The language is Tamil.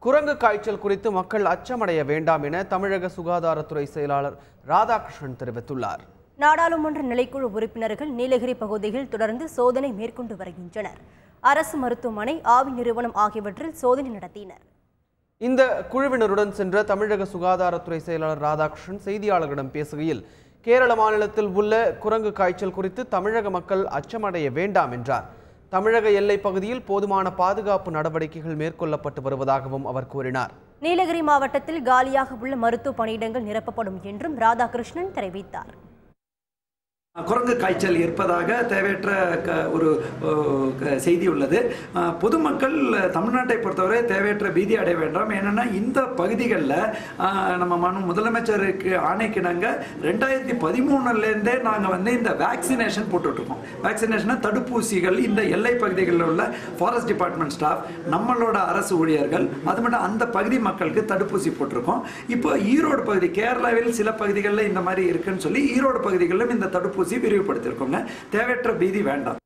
குரங்கு காய்ச்சல் குறித்து மக்கள் அச்சமடைய வேண்டாம் என தமிழக சுகாதாரத்துறை செயலாளர் ராதாகிருஷ்ணன் தெரிவித்துள்ளார். நாடாளுமன்ற நிலைக்குழு உறுப்பினர்கள் நீலகிரி பகுதியில் தொடர்ந்து சோதனை மேற்கொண்டு வருகின்றனர். அரசு மருத்துவமனை, ஆவி நிறுவனம் ஆகியவற்றில் சோதனை நடத்தினர். இந்த குழுவினருடன் சென்ற தமிழக சுகாதாரத்துறை செயலாளர் ராதாகிருஷ்ணன் செய்தியாளர்களிடம் பேசுகையில், கேரள மாநிலத்தில் உள்ள குரங்கு காய்ச்சல் குறித்து தமிழக மக்கள் அச்சமடைய வேண்டாம் என்றார். தமிழக எல்லைப் பகுதியில் போதுமான பாதுகாப்பு நடவடிக்கைகள் மேற்கொள்ளப்பட்டு வருவதாகவும் அவர் கூறினார். நீலகிரி மாவட்டத்தில் காலியாக உள்ள மருத்துவ பணியிடங்கள் நிரப்பப்படும் என்றும் ராதாகிருஷ்ணன் தெரிவித்தார். குரங்கு காய்ச்சல் இருப்பதாக தேவையற்ற ஒரு செய்தி உள்ளது. பொதுமக்கள் தமிழ்நாட்டை பொறுத்தவரை தேவையற்ற பீதி அடைய வேண்டாம். ஏன்னா இந்த பகுதிகளில் நம்ம முதலமைச்சருக்கு ஆணைக்கிணங்க 2013 நாங்கள் இந்த வேக்சினேஷன் போட்டுட்ருக்கோம். வேக்சினேஷனை தடுப்பூசிகள் இந்த எல்லை பகுதிகளில் உள்ள ஃபாரஸ்ட் டிபார்ட்மெண்ட் ஸ்டாஃப், நம்மளோட அரசு ஊழியர்கள், அது மட்டும் அந்த பகுதி மக்களுக்கு தடுப்பூசி போட்டிருக்கோம். இப்போ ஈரோடு பகுதி, கேரளாவில் சில பகுதிகளில் இந்த மாதிரி இருக்குன்னு சொல்லி ஈரோடு பகுதிகளிலும் இந்த தடுப்பூசி விரிவுபடுத்தியிருக்கோங்க. தேவையற்ற பீதி வேண்டாம்.